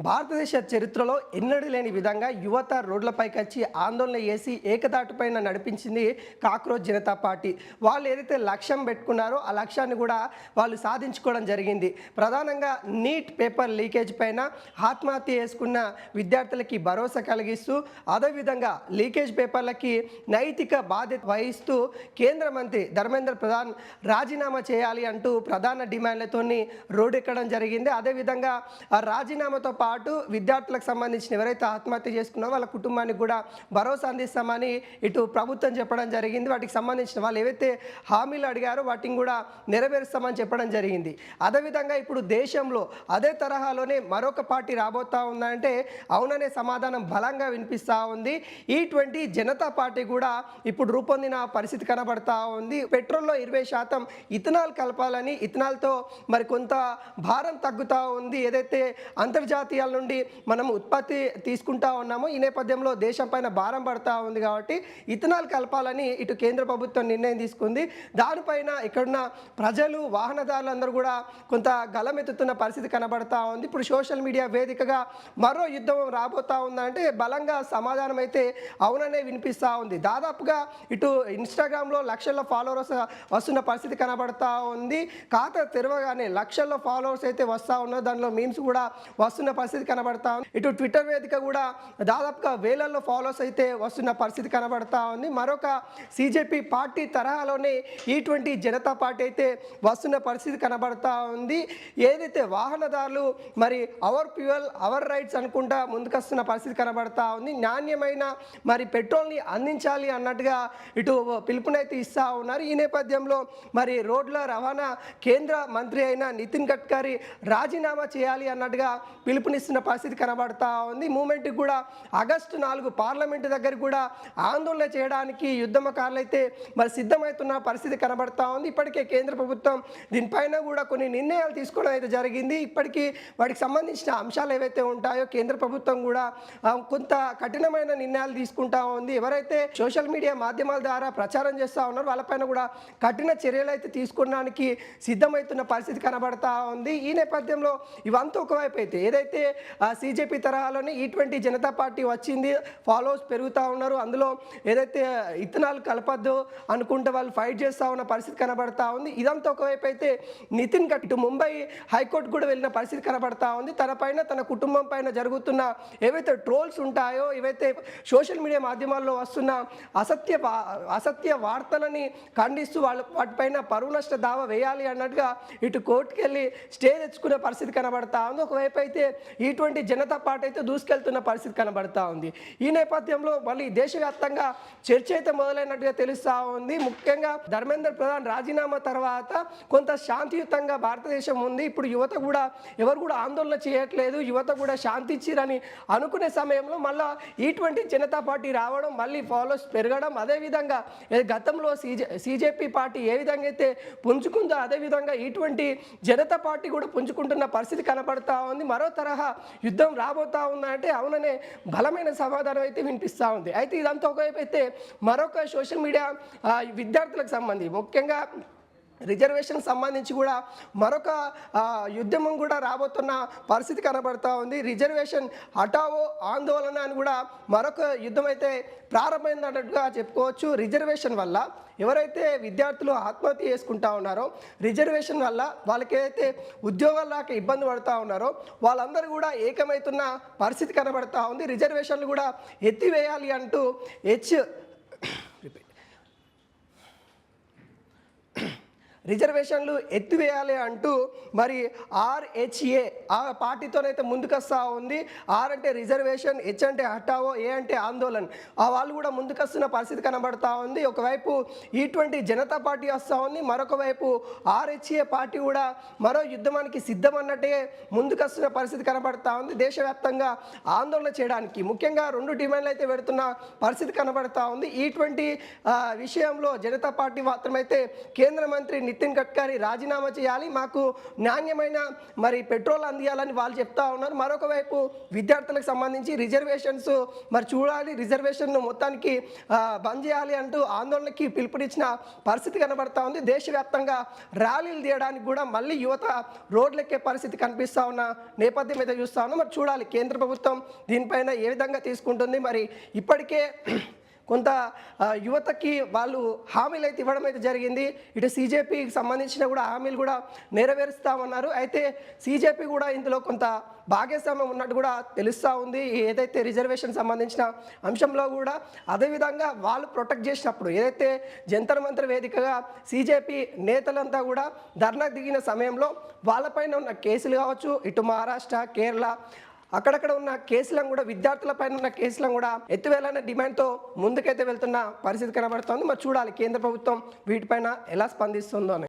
భారతదేశ చరిత్రలో ఎన్నడూ లేని విధంగా యువత రోడ్లపైకి వచ్చి ఆందోళన చేసి ఏకతాటిపైన నడిపించింది కాక్రోచ్ జనతా పార్టీ. వాళ్ళు ఏదైతే లక్ష్యం పెట్టుకున్నారో ఆ లక్ష్యాన్ని కూడా వాళ్ళు సాధించుకోవడం జరిగింది. ప్రధానంగా నీట్ పేపర్ లీకేజ్ పైన ఆత్మహత్య చేసుకున్న విద్యార్థులకి భరోసా కలిగిస్తూ, అదేవిధంగా లీకేజ్ పేపర్లకి నైతిక బాధ్యత వహిస్తూ కేంద్ర మంత్రి ధర్మేంద్ర ప్రధాన్ రాజీనామా చేయాలి అంటూ ప్రధాన డిమాండ్లతోని రోడ్డెక్కడం జరిగింది. అదేవిధంగా ఆ రాజీనామాతో పాటు విద్యార్థులకు సంబంధించిన ఎవరైతే ఆత్మహత్య చేసుకున్నారో వాళ్ళ కుటుంబానికి కూడా భరోసా అందిస్తామని ఇటు ప్రభుత్వం చెప్పడం జరిగింది. వాటికి సంబంధించిన వాళ్ళు ఏవైతే హామీలు అడిగారో వాటిని కూడా నెరవేరుస్తామని చెప్పడం జరిగింది. అదేవిధంగా ఇప్పుడు దేశంలో అదే తరహాలోనే మరొక పార్టీ రాబోతా ఉందంటే అవుననే సమాధానం బలంగా వినిపిస్తూ ఉంది. ఈ జనతా పార్టీ కూడా ఇప్పుడు రూపొందిన పరిస్థితి కనబడతా ఉంది. పెట్రోల్లో 20% ఇథనాల్ కలపాలని, ఇథనాల్తో మరి కొంత భారం తగ్గుతూ ఉంది. ఏదైతే అంతర్జాతీయాల నుండి మనం ఉత్పత్తి తీసుకుంటా ఉన్నామో ఈ నేపథ్యంలో దేశం పైన భారం పడతా ఉంది కాబట్టి ఇథనాల్ కలపాలని ఇటు కేంద్ర ప్రభుత్వం నిర్ణయం తీసుకుంది. దానిపైన ఇక్కడున్న ప్రజలు, వాహనదారులందరూ కూడా కొంత గలమెత్తుతున్న పరిస్థితి కనబడతా ఉంది. ఇప్పుడు సోషల్ మీడియా వేదికగా మరో యుద్ధం రాబోతా ఉందంటే బలంగా సమాధానం అయితే అవుననే వినిపిస్తూ ఉంది. దాదాపుగా ఇటు ఇన్స్టాగ్రామ్లో లక్షల్లో ఫాలోవర్స్ వస్తున్న పరిస్థితి కనబడతా ఉంది. ఖాతా తెరవగానే లక్షల్లో ఫాలోవర్స్ అయితే వస్తూ ఉన్నారు. దానిలో మీమ్స్ కూడా వస్తున్న పరిస్థితి కనబడతా ఉంది. ఇటు ట్విట్టర్ వేదిక కూడా దాదాపుగా వేలల్లో ఫాలోవర్స్ అయితే వస్తున్న పరిస్థితి కనబడతా ఉంది. మరొక సిజెపి పార్టీ తరహాలోనే ఈ జనతా పార్టీ అయితే వస్తున్న పరిస్థితి కనబడతా ఉంది. ఏదైతే వాహనదారులు మరి అవర్ ఫ్యూయల్ అవర్ రైట్స్ అనుకుంటా ముందుకొస్తున్న పరిస్థితి కనబడతా ఉంది. నాణ్యమైన మరి పెట్రోల్ని అందించాలి అన్నట్టుగా ఇటు పిలుపునైతే ఇస్తూ ఉన్నారు. ఈ నేపథ్యంలో మరి రోడ్ల రవాణా కేంద్ర మంత్రి అయిన నితిన్ గడ్కరీ రాజీనామా చేయాలి అన్నట్టుగా పిలుపునిస్తున్న పరిస్థితి కనబడతా ఉంది. మూమెంట్కి కూడా ఆగస్టు 4 పార్లమెంటు దగ్గర కూడా ఆందోళన చేయడానికి యుద్ధమకారులు అయితే మరి సిద్ధమవుతున్న పరిస్థితి కనబడతా ఉంది. ఇప్పటికే కేంద్ర ప్రభుత్వం దీనిపైన కూడా కొన్ని నిర్ణయాలు తీసుకోవడం అయితే జరిగింది. ఇప్పటికీ వాటికి సంబంధించిన అంశాలు ఏవైతే ఉంటాయో కేంద్ర ప్రభుత్వం కూడా కొంత కఠినమైన నిర్ణయాలు తీసుకుంటా ఉంది. ఎవరైతే సోషల్ మీడియా మాధ్యమాల ద్వారా ప్రచారం చేస్తూ ఉన్నారో వాళ్ళపైన కూడా కఠిన చర్యలు అయితే తీసుకోవడానికి సిద్ధమవుతున్న పరిస్థితి కనబడతా ఉంది. ఈ నేపథ్యంలో ఇవంతా ఒకవైపు అయితే ఏదైతే సిజెపి తరహాలోనే ఈ జనతా పార్టీ వచ్చింది, ఫాలోవర్స్ పెరుగుతూ ఉన్నారు. అందులో ఏదైతే ఇథనాల్ కలపద్దు అనుకుంటే వాళ్ళు ఫైట్ చేస్తూ ఉన్న పరిస్థితి కనబడతా ఉంది. ఇదంతా ఒకవైపు అయితే నితిన్ గడ్కరీ ఇటు ముంబై హైకోర్టు కూడా వెళ్ళిన పరిస్థితి కనబడతా ఉంది. తన పైన తన కుటుంబం పైన జరుగుతున్న ఏవైతే ట్రోల్స్ ఉంటాయో, ఏవైతే సోషల్ మీడియా మాధ్యమాల్లో వస్తున్న అసత్య వార్తలని ఖండిస్తూ వాటిపైన పరువు నష్ట దావా వేయాలి అన్నట్టుగా ఇటు కోర్టుకు వెళ్ళి స్టే తెచ్చుకునే పరిస్థితి కనబడతా ఉంది. ఒకవైపు అయితే ఈ జనతా పార్టీ అయితే దూసుకెళ్తున్న పరిస్థితి కనబడతా ఉంది. ఈ నేపథ్యంలో మళ్ళీ దేశవ్యాప్తంగా చర్చ అయితే మొదలైనట్టుగా తెలుస్తూ ఉంది. ముఖ్యంగా ధర్మేంద్ర ప్రధాన్ రాజీనామా తర్వాత కొంత శాంతియుతంగా భారతదేశం ఉంది. ఇప్పుడు యువత కూడా ఎవరు కూడా ఆందోళన చేయట్లేదు, యువత కూడా శాంతి ఇచ్చిరని అనుకునే సమయంలో మళ్ళీ ఈ జనతా పార్టీ రావడం, మళ్ళీ ఫాలోవర్స్ పెరగడం, అదేవిధంగా గతంలో సిజెపి పార్టీ ఏ విధంగా అయితే పుంజుకుందో అదేవిధంగా ఈ జనతా పార్టీ కూడా పుంజుకుంటున్న పరిస్థితి కనపడతా ఉంది. మరో తరహా యుద్ధం రాబోతా ఉందంటే అవుననే బలమైన సమాధానం అయితే వినిపిస్తూ ఉంది. అయితే ఇదంతా ఒకవైపు అయితే మరొక సోషల్ మీడియా విద్యార్థులకు సంబంధించి ముఖ్యంగా రిజర్వేషన్ సంబంధించి కూడా మరొక యుద్ధం కూడా రాబోతున్న పరిస్థితి కనబడతా ఉంది. రిజర్వేషన్ హటావో ఆందోళన అని కూడా మరొక యుద్ధం అయితే ప్రారంభమైనట్టుగా చెప్పుకోవచ్చు. రిజర్వేషన్ వల్ల ఎవరైతే విద్యార్థులు ఆత్మహత్య చేసుకుంటా ఉన్నారో, రిజర్వేషన్ వల్ల వాళ్ళకి ఏదైతే ఉద్యోగాలు రాక ఇబ్బంది పడుతూ ఉన్నారో వాళ్ళందరూ కూడా ఏకమవుతున్న పరిస్థితి కనబడతా ఉంది. రిజర్వేషన్లు కూడా ఎత్తివేయాలి అంటూ రిజర్వేషన్లు ఎత్తివేయాలి అంటూ మరి ఆర్హెచ్ఏ ఆ పార్టీతోనైతే ముందుకొస్తూ ఉంది. ఆర్ అంటే రిజర్వేషన్, హెచ్ అంటే హటావో, ఏ అంటే ఆందోళన్. వాళ్ళు కూడా ముందుకొస్తున్న పరిస్థితి కనబడతా ఉంది. ఒకవైపు ఈ జనతా పార్టీ వస్తూ ఉంది, మరొక వైపు ఆర్హెచ్ఏ పార్టీ కూడా మరో యుద్ధమానికి సిద్ధం అన్నట్టే ముందుకొస్తున్న పరిస్థితి కనబడతా ఉంది. దేశవ్యాప్తంగా ఆందోళన చేయడానికి ముఖ్యంగా 2 డిమాండ్లు అయితే పెడుతున్న పరిస్థితి కనబడతా ఉంది. ఈ విషయంలో జనతా పార్టీ మాత్రమైతే కేంద్ర మంత్రి నితిన్ గడ్కరీ రాజీనామా చేయాలి, మాకు నాణ్యమైన మరి పెట్రోల్ అందియాలని వాళ్ళు చెప్తా ఉన్నారు. మరొక వైపు విద్యార్థులకు సంబంధించి రిజర్వేషన్స్ మరి చూడాలి, రిజర్వేషన్ మొత్తానికి బంద్ చేయాలి అంటూ ఆందోళనకి పిలుపునిచ్చిన పరిస్థితి కనబడతా ఉంది. దేశవ్యాప్తంగా ర్యాలీలు తీయడానికి కూడా మళ్ళీ యువత రోడ్లెక్కే పరిస్థితి కనిపిస్తా ఉన్న నేపథ్యం అయితే చూస్తా ఉన్నాం. మరి చూడాలి కేంద్ర ప్రభుత్వం దీనిపైన ఏ విధంగా తీసుకుంటుంది. మరి ఇప్పటికే కొంత యువతకి వాళ్ళు హామీలు అయితే ఇవ్వడం అయితే జరిగింది. ఇటు సీజేపీకి సంబంధించిన కూడా హామీలు కూడా నెరవేరుస్తామన్నారు. అయితే సీజేపీ కూడా ఇందులో కొంత భాగస్వామ్యం ఉన్నట్టు కూడా తెలుస్తూ ఉంది. ఏదైతే రిజర్వేషన్ సంబంధించిన అంశంలో కూడా అదేవిధంగా వాళ్ళు ప్రొటెక్ట్ చేసినప్పుడు ఏదైతే జంతర్ మంతర్ వేదికగా సీజేపీ నేతలంతా కూడా ధర్నా దిగిన సమయంలో వాళ్ళపైన ఉన్న కేసులు కావచ్చు, ఇటు మహారాష్ట్ర, కేరళ అక్కడక్కడ ఉన్న కేసులను కూడా విద్యార్థులపైన ఉన్న కేసులను కూడా ఎత్తివేయాలనే డిమాండ్తో ముందుకైతే వెళ్తున్న పరిస్థితి కనబడుతోంది. మరి చూడాలి కేంద్ర ప్రభుత్వం వీటిపైన ఎలా స్పందిస్తుందో అని.